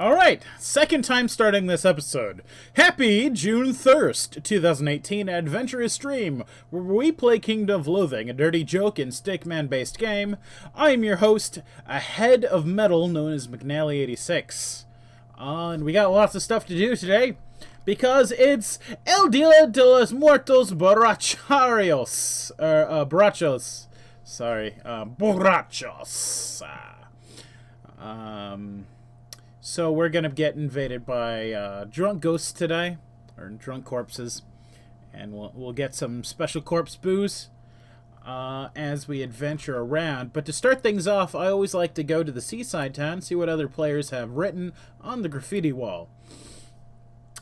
Alright, second time starting this episode. Happy June 1st, 2018 adventurous stream, where we play Kingdom of Loathing, a dirty joke and stickman-based game. I am your host, a head of metal known as McNally86. And we got lots of stuff to do today, because it's El Dia de los Muertos Borrachos. Borrachos. Sorry, Borrachos. So we're going to get invaded by drunk ghosts today, or drunk corpses, and we'll get some special corpse booze as we adventure around. But to start things off, I always like to go to the seaside town, see what other players have written on the graffiti wall.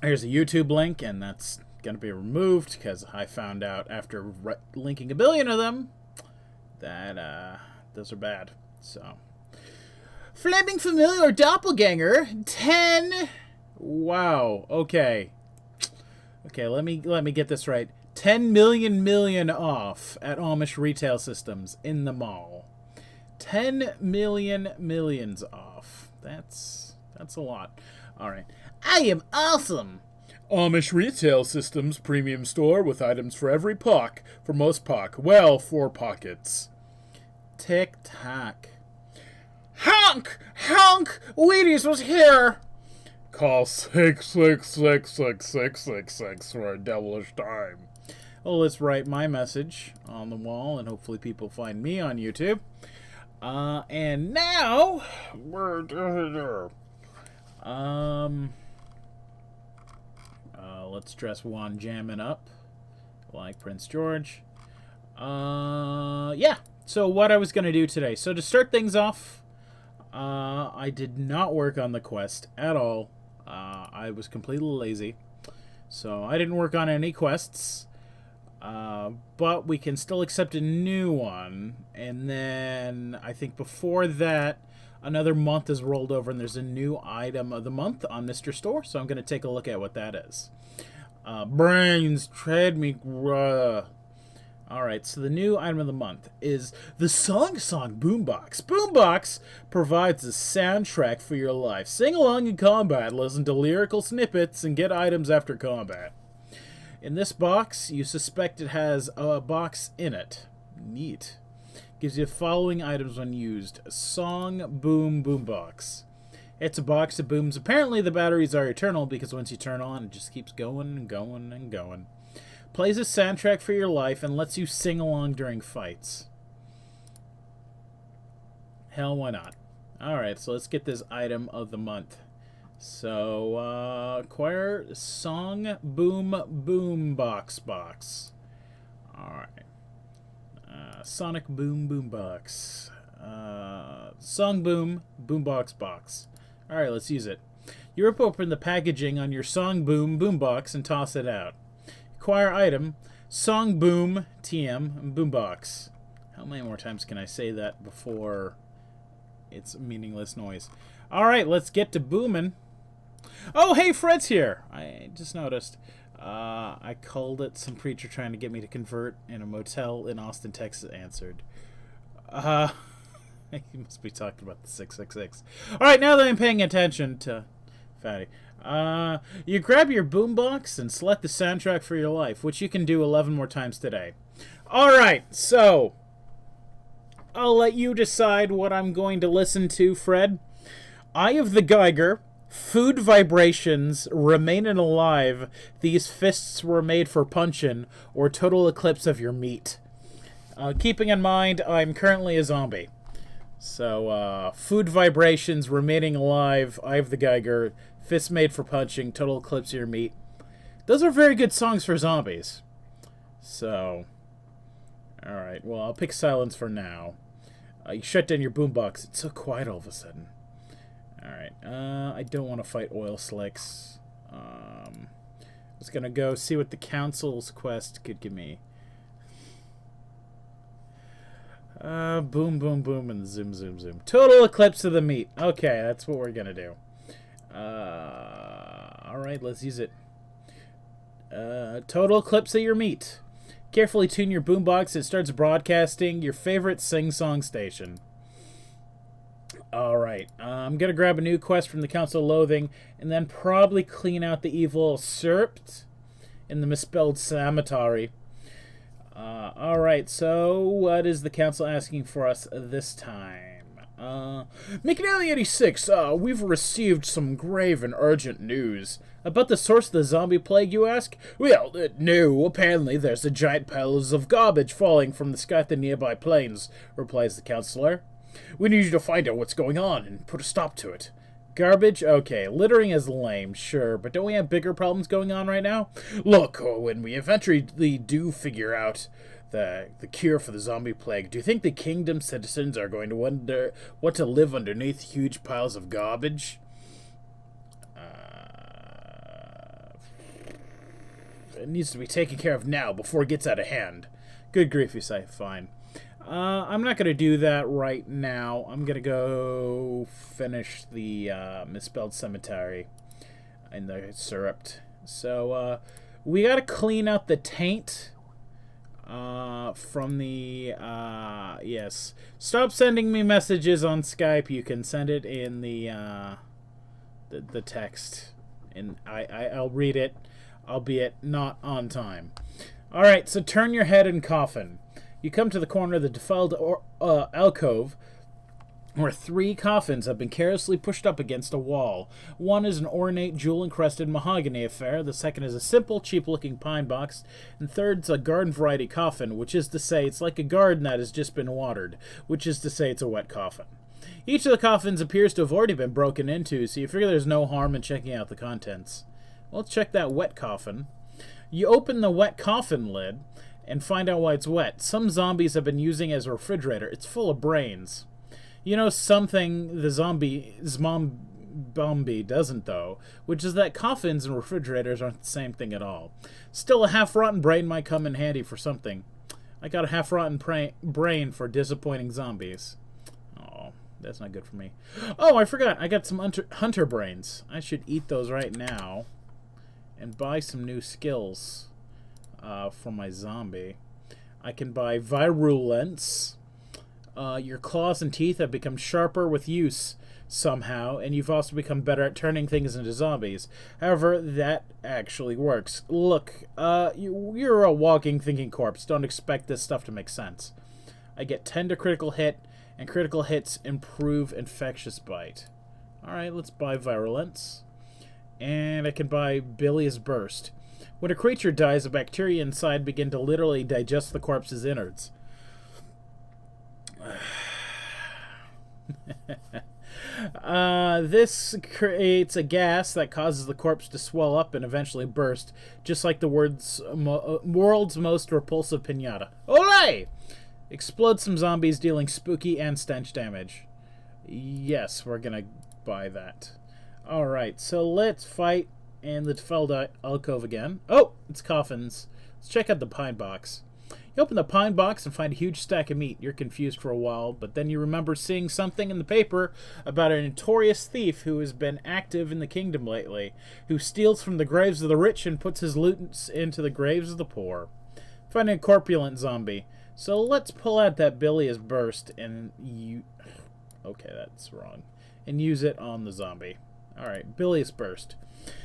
Here's a YouTube link, and that's going to be removed because I found out after linking a billion of them that those are bad. So... Flaming Familiar Doppelganger, 10. Wow. Okay. Okay, let me get this right. 10 million off at Amish Retail Systems in the mall. 10 millions off. That's a lot. All right. I am awesome. Amish Retail Systems premium store with items for every pock, for most pock. Well, 4 pockets. Tick-tock. Honk! Honk! Wheaties was here! Call 6666666 for a devilish time. Well, let's write my message on the wall, and hopefully people find me on YouTube. And now... let's dress Juan Jammin' up, like Prince George. Yeah, so what I was going to do today. So to start things off... I did not work on the quest at all. I was completely lazy. So I didn't work on any quests. But we can still accept a new one. And then I think before that, another month is rolled over and there's a new item of the month on Mr. Store. So I'm going to take a look at what that is. Brains, trade me... Alright, so the new item of the month is the Song Boombox. Boombox provides a soundtrack for your life. Sing along in combat, listen to lyrical snippets, and get items after combat. In this box, you suspect it has a box in it. Neat. Gives you the following items when used. Song Boom Boombox. It's a box that booms. Apparently the batteries are eternal because once you turn on, it just keeps going and going and going. Plays a soundtrack for your life and lets you sing along during fights. Hell, why not? Alright, so let's get this item of the month. So, acquire Song Boom Box. Alright. Sonic Boom Box. Song Boombox box. Alright, let's use it. You rip open the packaging on your Song Boombox and toss it out. Acquire item, Song Boom TM Boombox. How many more times can I say that before it's meaningless noise? Alright, let's get to booming. Oh, hey, Fred's here. I just noticed. I called it. Some preacher trying to get me to convert in a motel in Austin, Texas answered. He must be talking about the 666. Alright, now that I'm paying attention to Fatty. You grab your boombox and select the soundtrack for your life, which you can do 11 more times today. Alright, so I'll let you decide what I'm going to listen to, Fred. Eye of the Geiger, Food Vibrations, Remainin' Alive, These Fists Were Made for Punchin', or Total Eclipse of Your Meat. Keeping in mind, I'm currently a zombie. So, Food Vibrations, Remaining Alive, Eye of the Geiger, Fists Made for Punching, Total Eclipse of Your Meat. Those are very good songs for zombies. So, alright, well, I'll pick Silence for now. You shut down your boombox. It's so quiet all of a sudden. Alright, I don't want to fight oil slicks. I was gonna go see what the council's quest could give me. Boom, and zoom. Total Eclipse of the Meat. Okay, that's what we're gonna do. Alright, let's use it. Total Eclipse of Your Meat. Carefully tune your boombox. It starts broadcasting your favorite sing-song station. Alright, I'm gonna grab a new quest from the Council of Loathing, and then probably clean out the evil Serpt in the misspelled cemetery. Alright, so what is the Council asking for us this time? McNally 86, we've received some grave and urgent news. About the source of the zombie plague, you ask? Well, no, apparently there's a giant piles of garbage falling from the sky at the nearby plains, replies the counselor. We need you to find out what's going on and put a stop to it. Garbage? Okay, littering is lame, sure, but don't we have bigger problems going on right now? Look, when we eventually do figure out the cure for the zombie plague, do you think the kingdom citizens are going to wonder what to live underneath huge piles of garbage? It needs to be taken care of now before it gets out of hand. Good grief, you say. Fine. I'm not going to do that right now. I'm going to go finish the misspelled cemetery in the Serpt. So, we got to clean out the taint from the, yes. Stop sending me messages on Skype. You can send it in the text. And I'll read it, albeit not on time. Alright, so turn your head and coffin. You come to the corner of the defiled alcove, where 3 coffins have been carelessly pushed up against a wall. One is an ornate, jewel-encrusted mahogany affair, the second is a simple, cheap-looking pine box, and third's a garden-variety coffin, which is to say it's like a garden that has just been watered, which is to say it's a wet coffin. Each of the coffins appears to have already been broken into, so you figure there's no harm in checking out the contents. Well, let's check that wet coffin. You open the wet coffin lid and find out why it's wet. Some zombies have been using it as a refrigerator. It's full of brains. You know something the zombie doesn't, though, which is that coffins and refrigerators aren't the same thing at all. Still, a half-rotten brain might come in handy for something. I got a half-rotten brain for disappointing zombies. Oh, that's not good for me. Oh, I forgot. I got some hunter brains. I should eat those right now and buy some new skills for my zombie. I can buy virulence. Your claws and teeth have become sharper with use somehow, and you've also become better at turning things into zombies. However, that actually works. Look, you're a walking, thinking corpse. Don't expect this stuff to make sense. I get 10 to critical hit, and critical hits improve infectious bite. Alright, let's buy virulence. And I can buy bilious burst. When a creature dies, the bacteria inside begin to literally digest the corpse's innards. This creates a gas that causes the corpse to swell up and eventually burst, just like the world's most repulsive piñata. Olé! Explode some zombies, dealing spooky and stench damage. Yes, we're gonna buy that. Alright, so let's fight in the defiled alcove again. Oh, it's coffins. Let's check out the pine box. You open the pine box and find a huge stack of meat. You're confused for a while, but then you remember seeing something in the paper about a notorious thief who has been active in the kingdom lately, who steals from the graves of the rich and puts his loot into the graves of the poor. Finding a corpulent zombie. So let's pull out that bilious burst and okay, that's wrong. And use it on the zombie. Alright, bilious burst.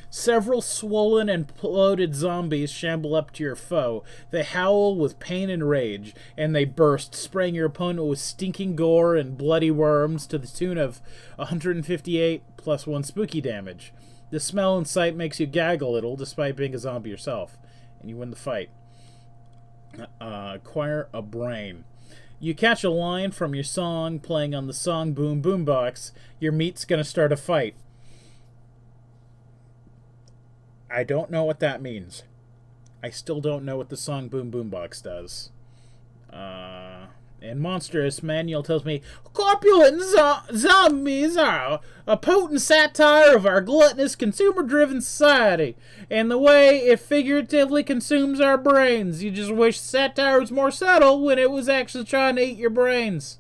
Several swollen and bloated zombies shamble up to your foe. They howl with pain and rage, and they burst, spraying your opponent with stinking gore and bloody worms to the tune of 158 plus 1 spooky damage. The smell and sight makes you gag a little, despite being a zombie yourself, and you win the fight. Acquire a brain. You catch a line from your song playing on the song boom boom box. Your meat's gonna start a fight. I don't know what that means. I still don't know what the song Boom Boom Box does. And Monstrous Manual tells me, corpulent zombies are a potent satire of our gluttonous, consumer-driven society, and the way it figuratively consumes our brains. You just wish satire was more subtle when it was actually trying to eat your brains.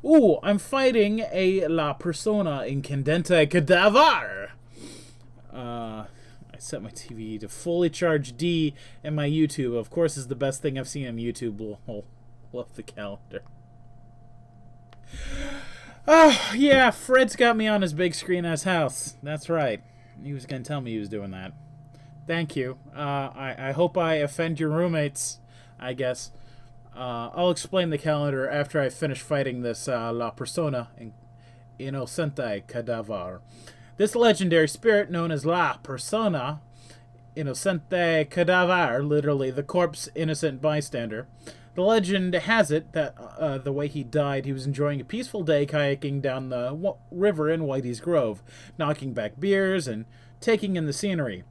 Ooh, I'm fighting a La Persona Incandente Cadaver. Set my TV to fully charge D, and my YouTube, of course, is the best thing I've seen on YouTube. Love the calendar. Oh, yeah, Fred's got me on his big screen at his house. That's right. He was going to tell me he was doing that. Thank you. I hope I offend your roommates, I guess. I'll explain the calendar after I finish fighting this La Persona Innocente Cadaver. This legendary spirit known as La Persona Innocente Cadaver, literally the corpse innocent bystander. The legend has it that the way he died, he was enjoying a peaceful day kayaking down the river in Whitey's Grove, knocking back beers and taking in the scenery.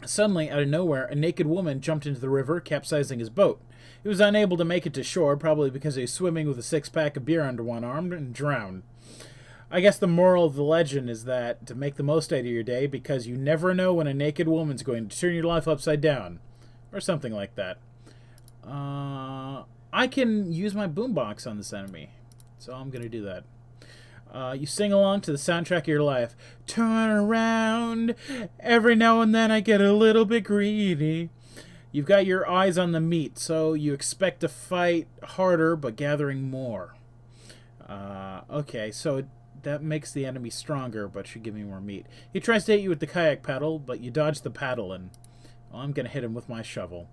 Suddenly, out of nowhere, a naked woman jumped into the river, capsizing his boat. He was unable to make it to shore, probably because he was swimming with a six-pack of beer under one arm, and drowned. I guess the moral of the legend is that to make the most out of your day, because you never know when a naked woman's going to turn your life upside down. Or something like that. I can use my boombox on this enemy, so I'm going to do that. You sing along to the soundtrack of your life. Turn around. Every now and then I get a little bit greedy. You've got your eyes on the meat, so you expect to fight harder but gathering more. Okay, so that makes the enemy stronger but should give me more meat. He tries to hit you with the kayak paddle, but you dodge the paddle, and well, I'm going to hit him with my shovel.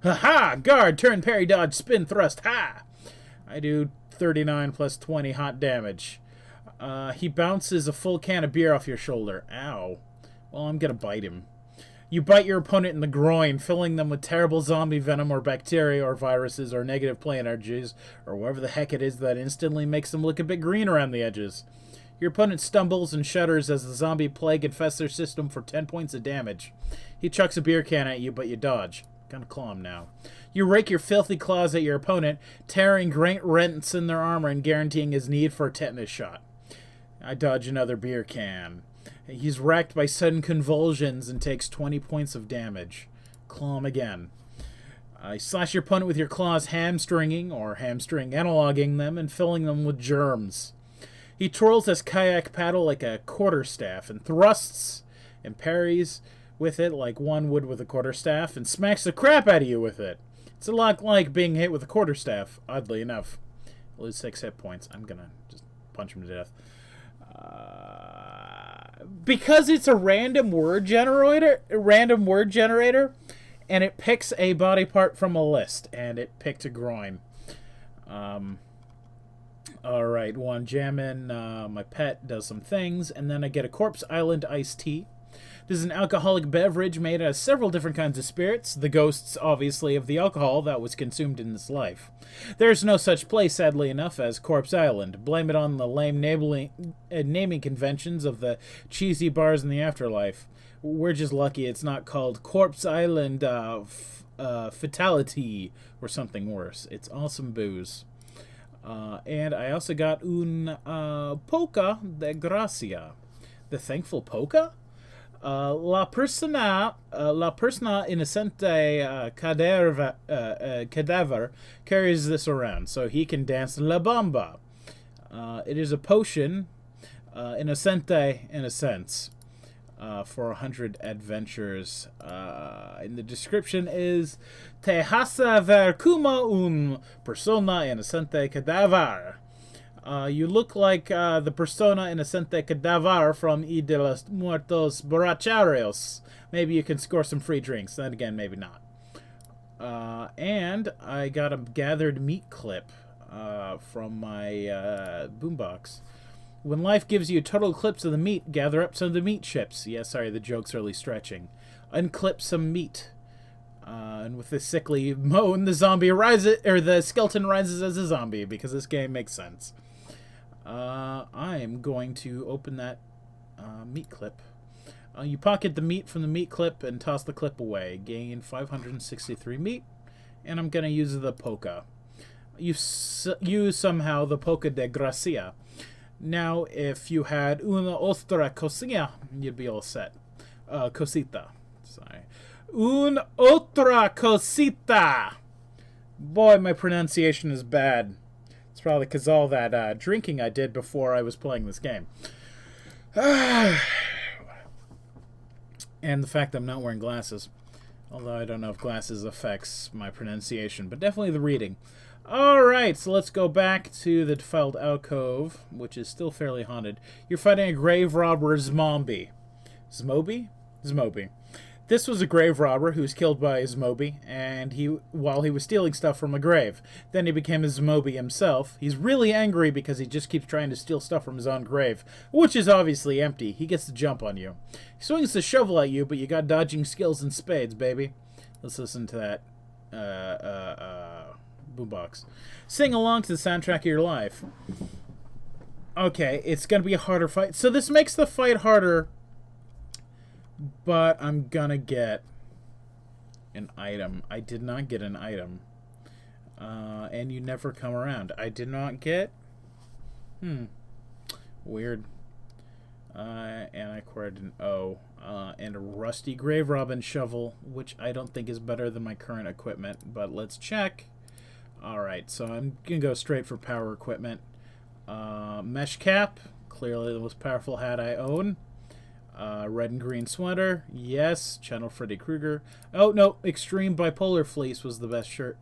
Ha-ha! Guard, turn, parry, dodge, spin, thrust, ha! I do 39 plus 20 hot damage. He bounces a full can of beer off your shoulder. Ow. Well, I'm gonna bite him. You bite your opponent in the groin, filling them with terrible zombie venom or bacteria or viruses or negative play energies or whatever the heck it is that instantly makes them look a bit green around the edges. Your opponent stumbles and shudders as the zombie plague infests their system for 10 points of damage. He chucks a beer can at you, but you dodge. Gonna claw him now. You rake your filthy claws at your opponent, tearing great rents in their armor and guaranteeing his need for a tetanus shot. I dodge another beer can. He's racked by sudden convulsions and takes 20 points of damage. Claw him again. You slash your opponent with your claws, hamstringing or hamstring analoging them and filling them with germs. He twirls his kayak paddle like a quarterstaff and thrusts and parries with it like one would with a quarterstaff and smacks the crap out of you with it. It's a lot like being hit with a quarterstaff, oddly enough. I lose 6 hit points. I'm gonna just punch him to death. Because it's a random word generator, and it picks a body part from a list, and it picked a groin. Alright, well, I'm jamming. My pet does some things, and then I get a Corpse Island iced tea. This is an alcoholic beverage made out of several different kinds of spirits, the ghosts, obviously, of the alcohol that was consumed in this life. There's no such place, sadly enough, as Corpse Island. Blame it on the lame naming conventions of the cheesy bars in the afterlife. We're just lucky it's not called Corpse Island Fatality or something worse. It's awesome booze. And I also got un polka de gracia. The thankful polka? La persona innocente cadaver carries this around, so he can dance la bamba. It is a potion, innocente in a sense, for 100 adventures. And the description is Te hasa ver kuma un persona innocente cadaver. You look like the persona innocente cadaver from I de los Muertos Borrachos. Maybe you can score some free drinks. Then again, maybe not. And I got a gathered meat clip from my boombox. When life gives you total clips of the meat, gather up some of the meat chips. Yeah, sorry, the joke's really stretching. Unclip some meat. And with this sickly moan, the skeleton rises as a zombie, because this game makes sense. I am going to open that meat clip. You pocket the meat from the meat clip and toss the clip away. Gain 563 meat, and I'm going to use the polka. You use somehow the polka de gracia. Now, if you had una ostra cosilla, you'd be all set. Cosita. Sorry. Un otra cosita. Boy, my pronunciation is bad. It's probably because all that drinking I did before I was playing this game. And the fact that I'm not wearing glasses. Although I don't know if glasses affects my pronunciation, but definitely the reading. Alright, so let's go back to the defiled alcove, which is still fairly haunted. You're fighting a grave robber Zmoby. Zmoby. This was a grave robber who was killed by Zmoby, and while he was stealing stuff from a grave. Then he became a Zmoby himself. He's really angry because he just keeps trying to steal stuff from his own grave, which is obviously empty. He gets to jump on you. He swings the shovel at you, but you got dodging skills in spades, baby. Let's listen to that boombox. Sing along to the soundtrack of your life. Okay, it's going to be a harder fight. So this makes the fight harder, but I'm going to get an item. I did not get an item. And you never come around. I did not get... Weird. And I acquired an O. And a rusty grave robin shovel, which I don't think is better than my current equipment, but let's check. Alright, so I'm going to go straight for power equipment. Mesh cap, clearly the most powerful hat I own. Red and green sweater, yes. Channel Freddy Krueger. Oh, no, extreme bipolar fleece was the best shirt.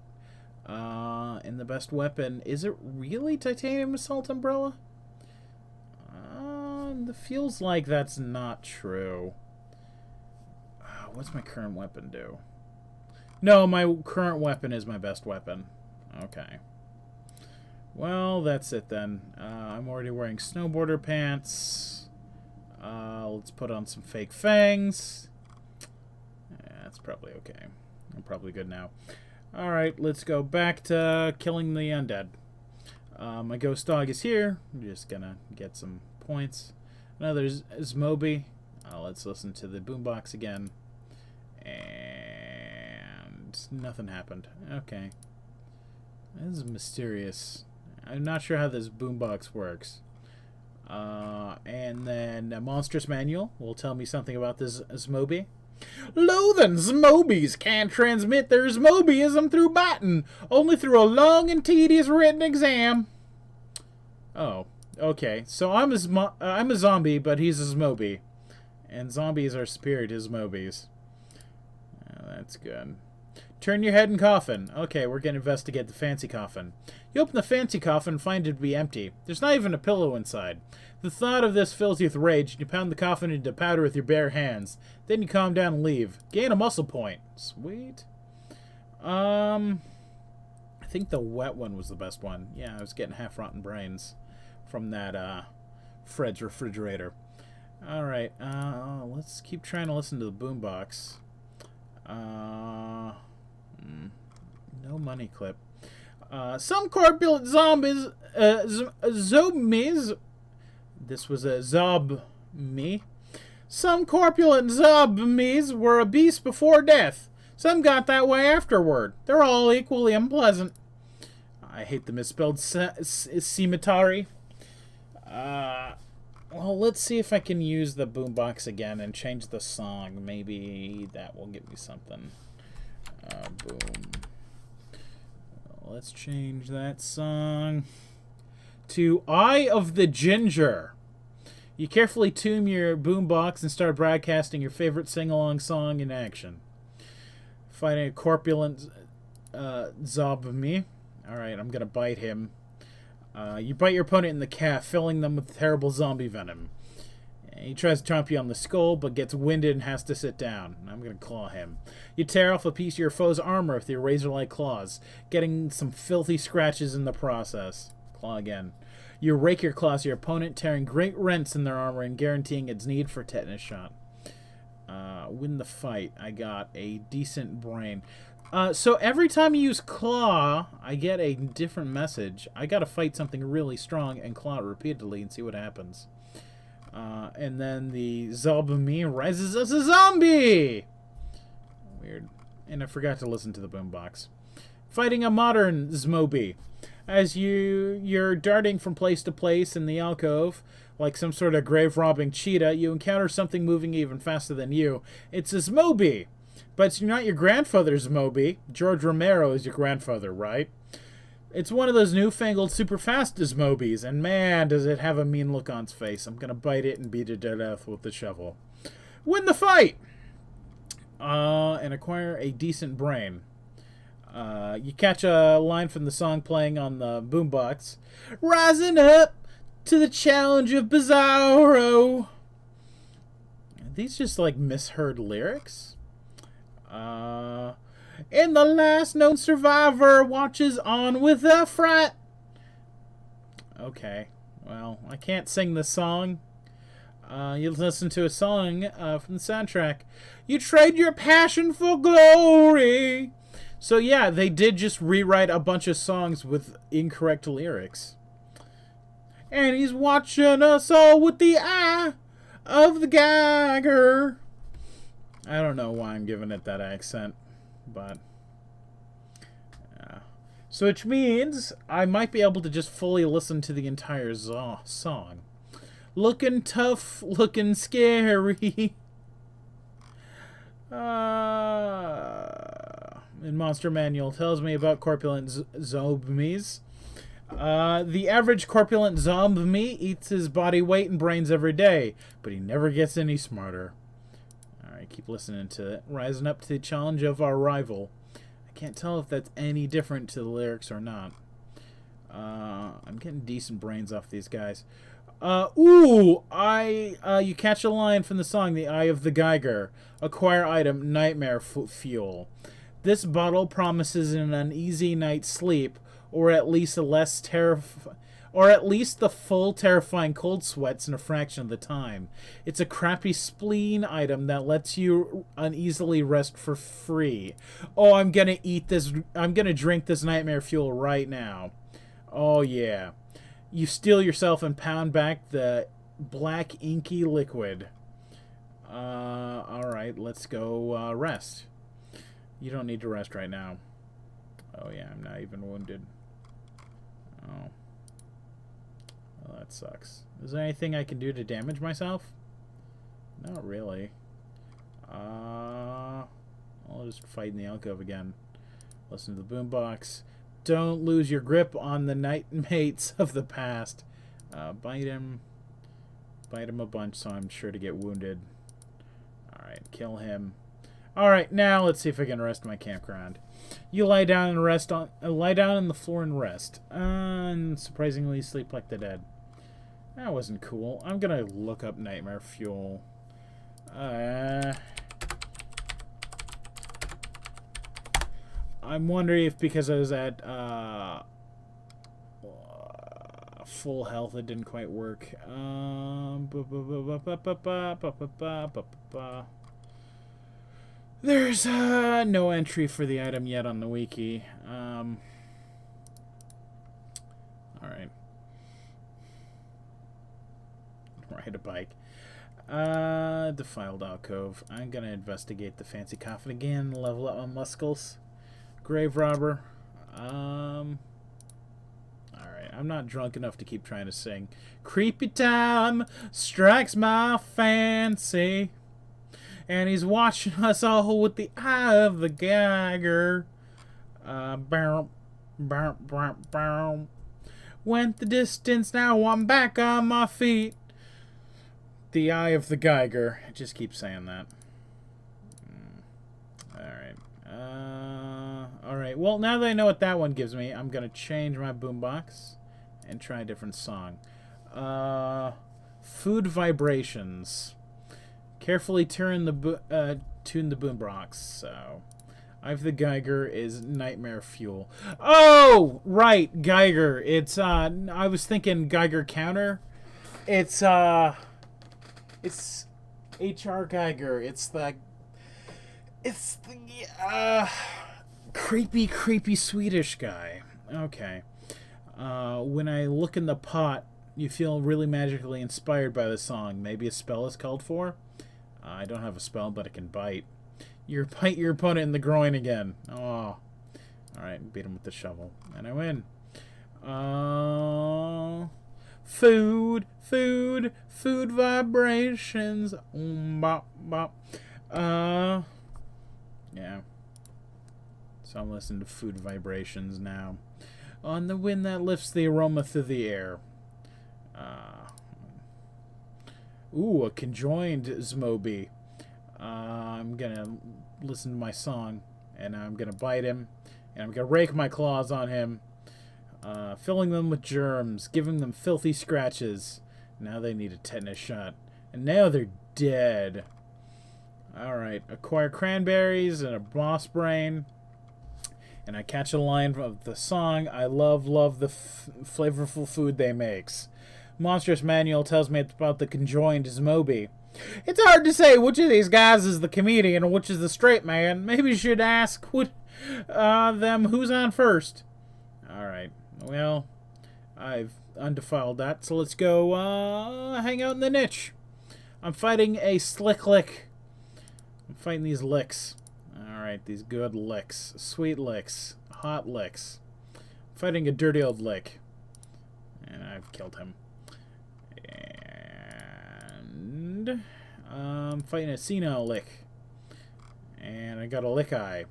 And the best weapon, is it really titanium assault umbrella? It feels like that's not true. What's my current weapon do? No, my current weapon is my best weapon. Okay. Well, that's it then. I'm already wearing snowboarder pants. Let's put on some fake fangs. Yeah, that's probably okay. I'm probably good now. Alright, let's go back to killing the undead. My ghost dog is here. I'm just gonna get some points. Another Zmoby. Let's listen to the boombox again. And nothing happened. Okay. This is mysterious. I'm not sure how this boombox works. And then a monstrous manual will tell me something about this Zmoby. Loathing Zmobies can't transmit their Zmobyism through biting, only through a long and tedious written exam. Oh, okay. So I'm a zombie, but he's a Zmoby. And zombies are superior to Zmobies. That's good. Turn your head and coffin. Okay, we're going to investigate the fancy coffin. You open the fancy coffin and find it to be empty. There's not even a pillow inside. The thought of this fills you with rage, and you pound the coffin into powder with your bare hands. Then you calm down and leave. Gain a muscle point. Sweet. I think the wet one was the best one. Yeah, I was getting half-rotten brains from that Fred's refrigerator. Alright, let's keep trying to listen to the boombox. No money clip. Some corpulent zombies, zombies. This was a zob-me. Some corpulent zob-me's were a beast before death. Some got that way afterward. They're all equally unpleasant. I hate the misspelled cemetery. Well, let's see if I can use the boombox again and change the song. Maybe that will give me something. Boom. Let's change that song to Eye of the Ginger. You carefully tune your boombox and start broadcasting your favorite sing-along song in action. Fighting a corpulent zombie. Alright, I'm going to bite him. You bite your opponent in the calf, filling them with terrible zombie venom. He tries to chomp you on the skull, but gets winded and has to sit down. I'm going to claw him. You tear off a piece of your foe's armor with your razor-like claws, getting some filthy scratches in the process. Claw again. You rake your claws at your opponent, tearing great rents in their armor and guaranteeing its need for tetanus shot. Win the fight. I got a decent brain. So every time you use claw, I get a different message. I gotta fight something really strong and claw it repeatedly and see what happens. And then the zombie rises as a zombie! Weird. And I forgot to listen to the boombox. Fighting a modern Zmoby. As you're darting from place to place in the alcove, like some sort of grave-robbing cheetah, you encounter something moving even faster than you. It's a Zmoby! But it's not your grandfather's Zmoby. George Romero is your grandfather, right? It's one of those newfangled super fast Zmobies, and man, does it have a mean look on its face. I'm gonna bite it and beat it to death with the shovel. Win the fight! And acquire a decent brain. You catch a line from the song playing on the boombox. Rising up to the challenge of Bizarro. Are these just like misheard lyrics? And the last known survivor watches on with a fright. Okay, well, I can't sing this song. You listen to a song from the soundtrack. You trade your passion for glory. So yeah, they did just rewrite a bunch of songs with incorrect lyrics. And he's watching us all with the eye of the Geiger. I don't know why I'm giving it that accent, but... So which means I might be able to just fully listen to the entire song. Looking tough, looking scary. In Monster Manual tells me about corpulent zombies. The average corpulent zombie eats his body weight and brains every day, but he never gets any smarter. Alright, keep listening to it. Rising up to the challenge of our rival. I can't tell if that's any different to the lyrics or not. I'm getting decent brains off these guys. You catch a line from the song The Eye of the Geiger. Acquire item, nightmare fuel. This bottle promises an uneasy night's sleep, or at least the full terrifying cold sweats in a fraction of the time. It's a crappy spleen item that lets you uneasily rest for free. Oh, I'm gonna eat this. I'm gonna drink this nightmare fuel right now. Oh yeah. You steel yourself and pound back the black inky liquid. Alright, let's go rest. You don't need to rest right now. Oh yeah, I'm not even wounded. Oh. Well, that sucks. Is there anything I can do to damage myself? Not really. I'll just fight in the alcove again. Listen to the boombox. Don't lose your grip on the nightmates of the past. Bite him. Bite him a bunch so I'm sure to get wounded. Alright, kill him. Alright, now let's see if I can rest my campground. You lie down and lie down on the floor and rest. And surprisingly sleep like the dead. That wasn't cool. I'm gonna look up nightmare fuel. I'm wondering if because I was at full health it didn't quite work. There's no entry for the item yet on the wiki. Alright. Ride a bike. Defiled alcove. I'm gonna investigate the fancy coffin again, level up my muscles. Grave robber. Alright, I'm not drunk enough to keep trying to sing. Creepy time strikes my fancy. And he's watching us all with the eye of the Geiger. Went the distance, now I'm back on my feet. The eye of the Geiger. I just keep saying that. Alright. Alright, well, now that I know what that one gives me, I'm going to change my boombox and try a different song. Food vibrations. Carefully tune the boombox. So, Eye of the Geiger is nightmare fuel. Oh, right, Geiger. It's I was thinking Geiger counter. It's HR Geiger. It's the creepy Swedish guy. Okay. When I look in the pot, you feel really magically inspired by the song. Maybe a spell is called for. I don't have a spell, but I can bite. You bite your opponent in the groin again. Oh. Alright, beat him with the shovel. And I win. Food vibrations. Bop, bop. Yeah. So I'm listening to food vibrations now. On the wind that lifts the aroma through the air. Ooh, a conjoined Zmobi. I'm gonna listen to my song, and I'm gonna bite him, And I'm going to rake my claws on him, filling them with germs, giving them filthy scratches. Now they need a tetanus shot. And now they're dead. Alright, acquire cranberries and a boss brain. And I catch a line of the song, I love the flavorful food they makes. Monstrous Manual tells me about the conjoined Zmoby. It's hard to say which of these guys is the comedian and which is the straight man. Maybe you should ask them who's on first. Alright, well, I've undefiled that, so let's go hang out in the niche. I'm fighting a slick lick. I'm fighting these licks. Alright, these good licks. Sweet licks. Hot licks. I'm fighting a dirty old lick. And I've killed him. And I'm fighting a senile lick. And I got a lick eye.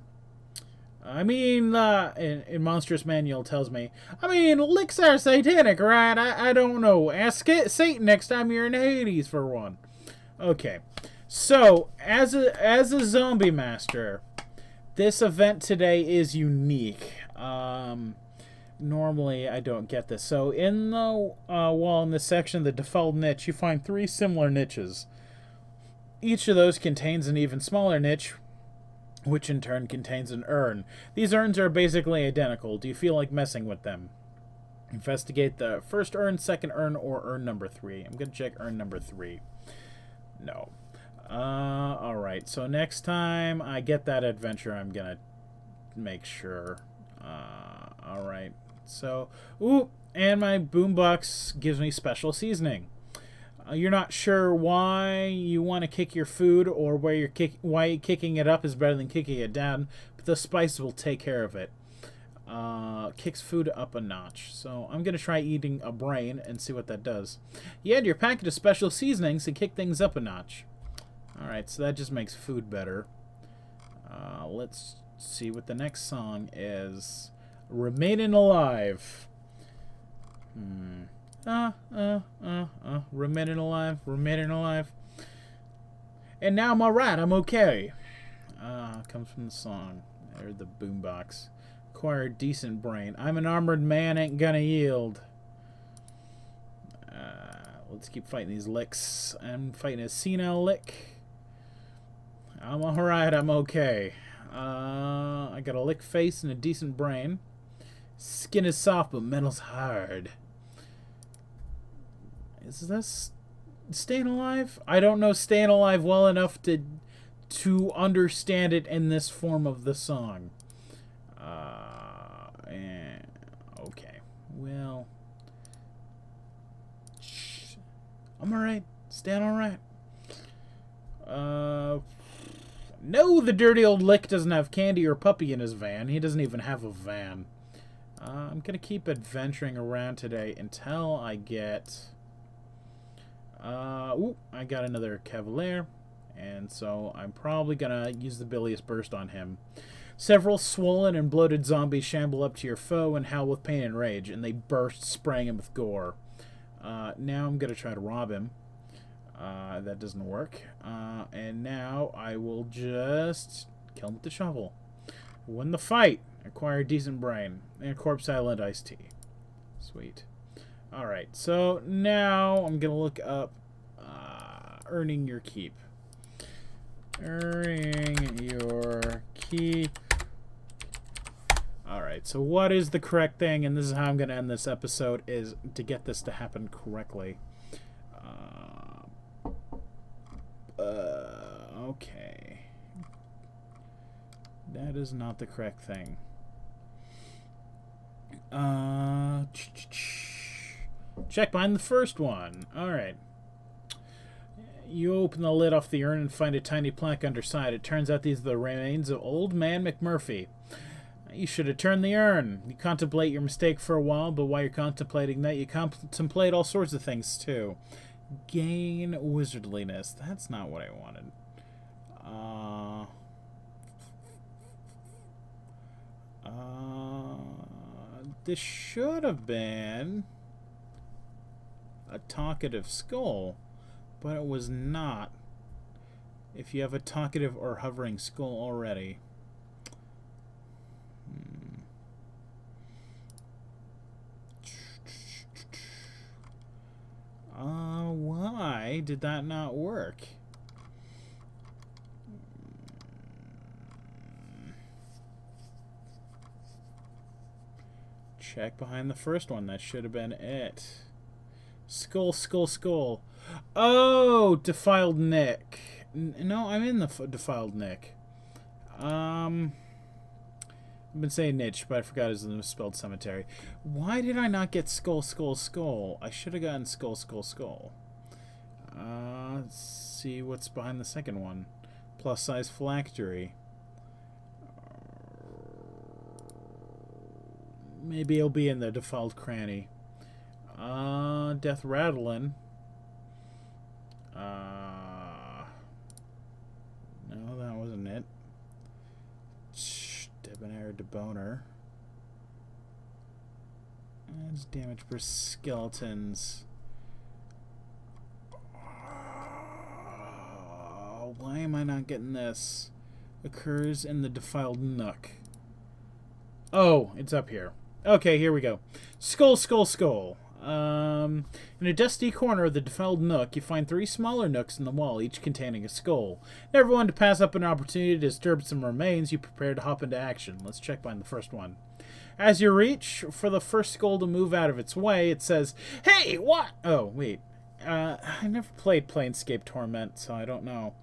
I mean, in Monstrous Manual tells me, I mean, licks are satanic, right? I don't know. Ask Satan next time you're in Hades for one. Okay. So, as a zombie master, this event today is unique. Normally, I don't get this. So, in the wall in this section, the default niche, you find 3 similar niches. Each of those contains an even smaller niche, which in turn contains an urn. These urns are basically identical. Do you feel like messing with them? Investigate the first urn, second urn, or urn number 3. I'm going to check urn number 3. No. Alright, so next time I get that adventure, I'm gonna make sure. Alright, so, ooh, and my boombox gives me special seasoning. You're not sure why you want to kick your food or why kicking it up is better than kicking it down, but the spice will take care of it. Kicks food up a notch. So I'm going to try eating a brain and see what that does. You add your packet of special seasonings and kick things up a notch. Alright, so that just makes food better. Let's see what the next song is. Remaining Alive. Remaining alive, remaining alive. And now I'm alright, I'm okay. Comes from the song. There's the boombox. Acquire a decent brain. I'm an armored man, ain't gonna yield. Let's keep fighting these licks. I'm fighting a senile lick. I'm alright, I'm okay. I got a lick face and a decent brain. Skin is soft, but metal's hard. Is this Staying Alive? I don't know Staying Alive well enough to understand it in this form of the song. Okay. Well, I'm alright. Staying alright. No, the dirty old lick doesn't have candy or puppy in his van. He doesn't even have a van. I'm going to keep adventuring around today until I get... I got another Cavalier, and so I'm probably going to use the Bilious Burst on him. Several swollen and bloated zombies shamble up to your foe and howl with pain and rage, and they burst, spraying him with gore. Now I'm going to try to rob him. That doesn't work. And now I will just kill him with the shovel. Win the fight. Acquire a decent brain. And Corpse Island iced tea. Sweet. Alright, so now I'm going to look up earning your keep. Earning your keep. Alright, so what is the correct thing, and this is how I'm going to end this episode, is to get this to happen correctly. Okay. That is not the correct thing. Check behind the first one. Alright. You open the lid off the urn and find a tiny plaque underside. It turns out these are the remains of Old Man McMurphy. You should have turned the urn. You contemplate your mistake for a while, but while you're contemplating that, you contemplate all sorts of things, too. Gain wizardliness. That's not what I wanted. This should have been a talkative skull, but it was not. If you have a talkative or hovering skull already. did that not work? Check behind the first one. That should have been it. Skull, skull, skull. Oh, defiled Nick. No, I'm in the defiled Nick. I've been saying niche, but I forgot his misspelled cemetery. Why did I not get skull, skull, skull? I should have gotten skull, skull, skull. Let's see what's behind the second one. Plus size phylactery. Maybe it'll be in the defiled cranny. Death rattling. No, that wasn't it. Debonair deboner. That's damage per skeletons. Why am I not getting this? Occurs in the defiled nook. Oh, it's up here. Okay, here we go. Skull, skull, skull. In a dusty corner of the defiled nook, you find 3 smaller nooks in the wall, each containing a skull. Never one to pass up an opportunity to disturb some remains, you prepare to hop into action. Let's check behind the first one. As you reach for the first skull to move out of its way, it says, "Hey, what?" Oh, wait. I never played Planescape Torment, so I don't know.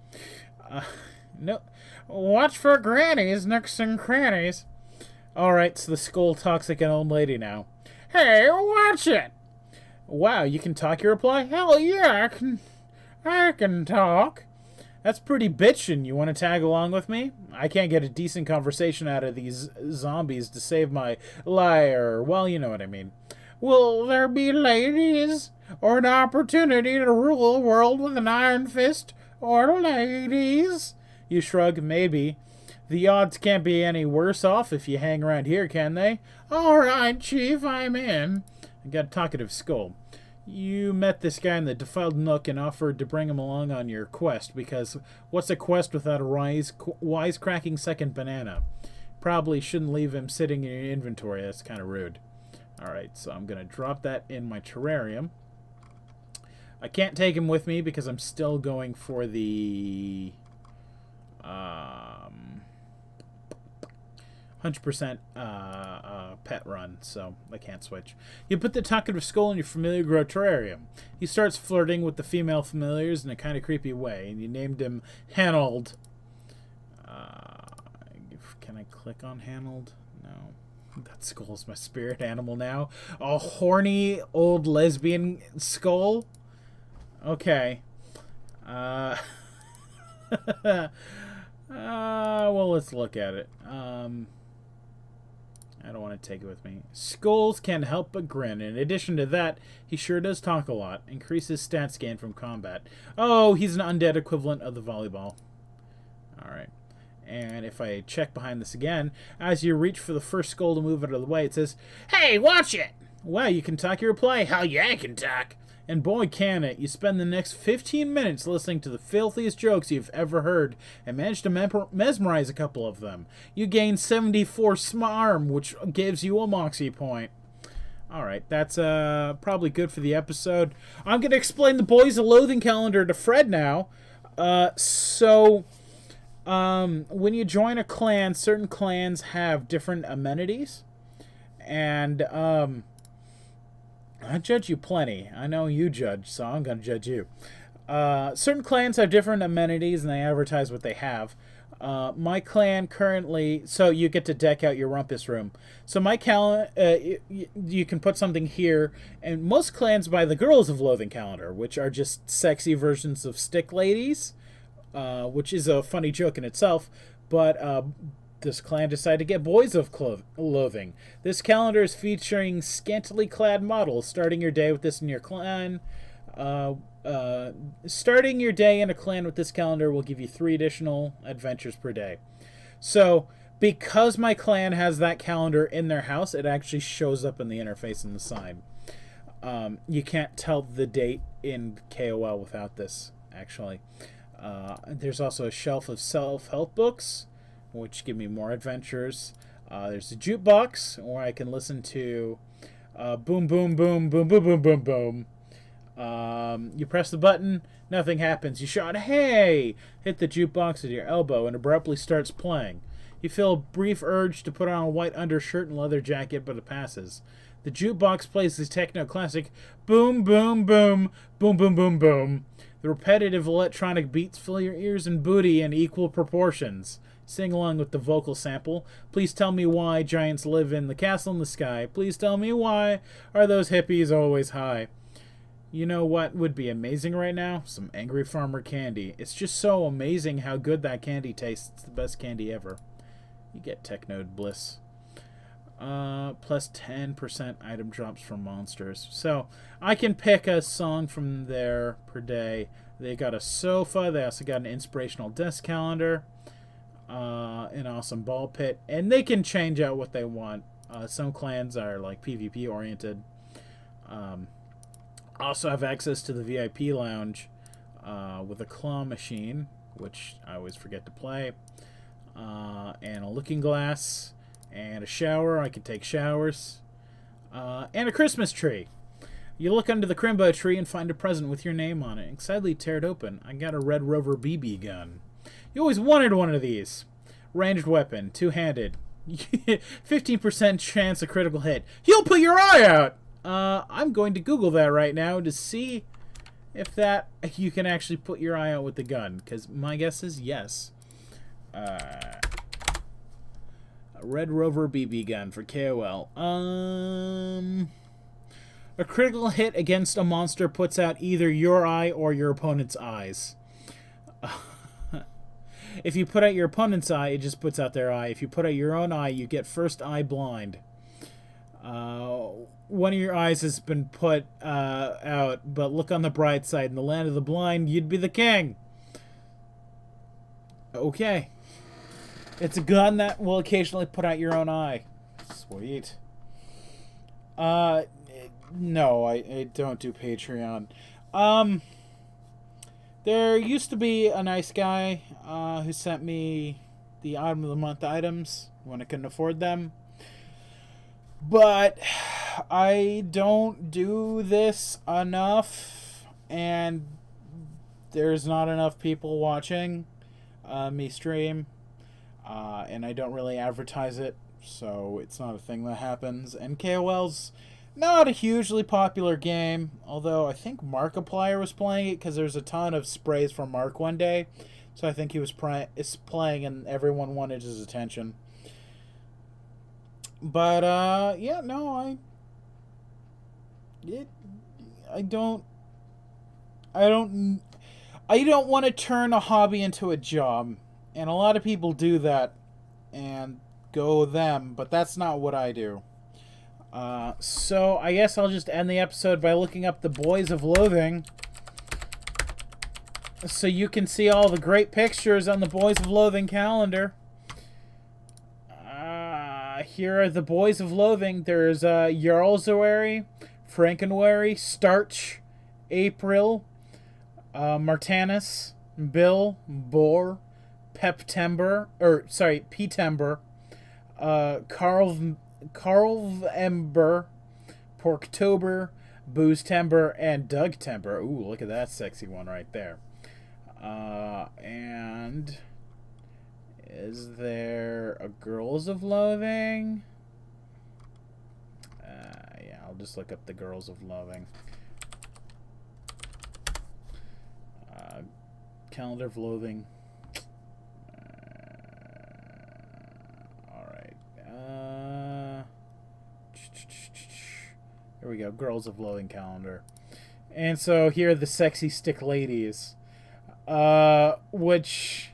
No. Watch for grannies, nooks and crannies. Alright, so the skull talks like an old lady now. "Hey, watch it!" Wow, you can talk, you reply? Hell yeah, I can talk. That's pretty bitchin'. You want to tag along with me? I can't get a decent conversation out of these zombies to save my lyre. Well, you know what I mean. Will there be ladies? Or an opportunity to rule the world with an iron fist? Or ladies? You shrug, maybe. The odds can't be any worse off if you hang around here, can they? Alright, Chief, I'm in. I got a talkative skull. You met this guy in the defiled nook and offered to bring him along on your quest, because what's a quest without a wisecracking second banana? Probably shouldn't leave him sitting in your inventory. That's kind of rude. Alright, so I'm going to drop that in my terrarium. I can't take him with me because I'm still going for the 100% pet run, so I can't switch. You put the talkative skull in your familiar grow terrarium. He starts flirting with the female familiars in a kind of creepy way, and you named him Hanold. Can I click on Hanold? No. That skull's my spirit animal now. A horny old lesbian skull? Okay. Well, let's look at it. I don't want to take it with me. Skulls can't help but grin. In addition to that, he sure does talk a lot. Increases stats gain from combat. Oh, he's an undead equivalent of the volleyball. Alright. And if I check behind this again, as you reach for the first skull to move out of the way, it says, "Hey, watch it!" Wow, you can talk, you reply, "Hell yeah, I can talk." And boy, can it. You spend the next 15 minutes listening to the filthiest jokes you've ever heard and manage to mesmerize a couple of them. You gain 74 smarm, which gives you a moxie point. Alright, that's probably good for the episode. I'm going to explain the Boys of Loathing calendar to Fred now. When you join a clan, certain clans have different amenities. And, I judge you plenty. I know you judge, so I'm going to judge you. Certain clans have different amenities, and they advertise what they have. My clan currently... So you get to deck out your rumpus room. So my clan... you can put something here. And most clans buy the Girls of Loathing calendar, which are just sexy versions of stick ladies. Which is a funny joke in itself. But... this clan decided to get Boys of Loathing. This calendar is featuring scantily clad models. Starting your day with this in your clan. Starting your day in a clan with this calendar will give you 3 additional adventures per day. So, because my clan has that calendar in their house, it actually shows up in the interface on the side. You can't tell the date in KOL without this, actually. There's also a shelf of self-help books, which give me more adventures. There's a jukebox where I can listen to boom, boom, boom, boom, boom, boom, boom, boom. You press the button, nothing happens. You shout, "Hey!" Hit the jukebox with your elbow and abruptly starts playing. You feel a brief urge to put on a white undershirt and leather jacket, but it passes. The jukebox plays this techno classic, boom, boom, boom, boom, boom, boom, boom. The repetitive electronic beats fill your ears and booty in equal proportions. Sing along with the vocal sample. Please tell me why giants live in the castle in the sky. Please tell me why are those hippies always high. You know what would be amazing right now? Some Angry Farmer candy. It's just so amazing how good that candy tastes. It's the best candy ever. You get Technode Bliss. Plus 10% item drops from monsters. So I can pick a song from there per day. They got a sofa. They also got an inspirational desk calendar. An awesome ball pit. And they can change out what they want. Some clans are like PvP oriented. Also have access to the VIP lounge with a claw machine, which I always forget to play. And a looking glass. And a shower. I can take showers. And a Christmas tree. You look under the Crimbo tree and find a present with your name on it. Excitedly tear it open. I got a Red Rover BB gun. You always wanted one of these. Ranged weapon. Two-handed. 15% chance of critical hit. You'll put your eye out! I'm going to Google that right now to see if that you can actually put your eye out with the gun. Because my guess is yes. Red Rover BB gun for KOL. A critical hit against a monster puts out either your eye or your opponent's eyes. If you put out your opponent's eye, it just puts out their eye. If you put out your own eye, you get first eye blind. One of your eyes has been put out, but look on the bright side. In the land of the blind, you'd be the king. Okay. It's a gun that will occasionally put out your own eye. Sweet. No, I don't do Patreon. There used to be a nice guy who sent me the Item of the Month items when I couldn't afford them. But I don't do this enough, and there's not enough people watching me stream. And I don't really advertise it, so it's not a thing that happens. And KOL's not a hugely popular game, although I think Markiplier was playing it because there's a ton of sprays from Mark one day. So I think he was playing and everyone wanted his attention. But, yeah, no, I don't want to turn a hobby into a job. And a lot of people do that and go them, but that's not what I do. So I guess I'll just end the episode by looking up the Boys of Loathing, so you can see all the great pictures on the Boys of Loathing calendar. Here are the Boys of Loathing. There's Jarlswary, Frankenwary, Starch, April, Martanus, Bill, Boar, Petember, Carlvember, Porktober, Boozetember, and Dougtember. Ooh, look at that sexy one right there. And is there a Girls of Loathing? Yeah, I'll just look up the Girls of Loathing. Calendar of Loathing. There we go, Girls of Loathing calendar. And so here are the sexy stick ladies. Which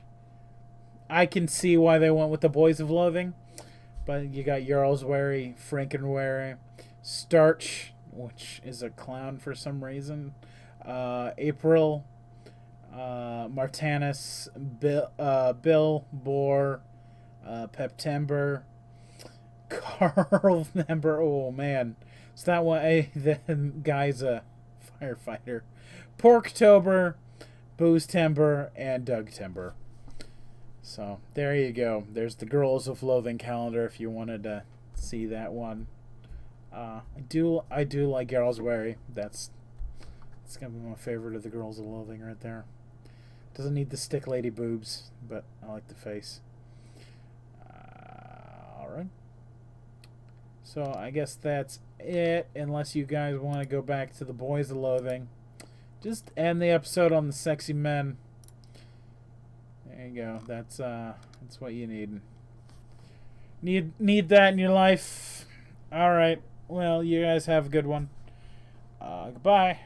I can see why they went with the Boys of Loathing. But you got Jarlswary, Frankenwary, Starch, which is a clown for some reason. April, Martanus, Bill, Boar, Peptember, Carl Member. Oh man, so that one, the guy's a firefighter. Porktober, Boozetember, and Dougtember. So there you go. There's the Girls of Loathing calendar if you wanted to see that one. I do like Jarlswary. That's It's gonna be my favorite of the Girls of Loathing right there. Doesn't need the stick lady boobs, but I like the face. Alright. So I guess that's it, unless you guys want to go back to the Boys of Loathing. Just end the episode on the sexy men. There you go. That's what you need. Need that in your life. Alright. Well, you guys have a good one. Goodbye.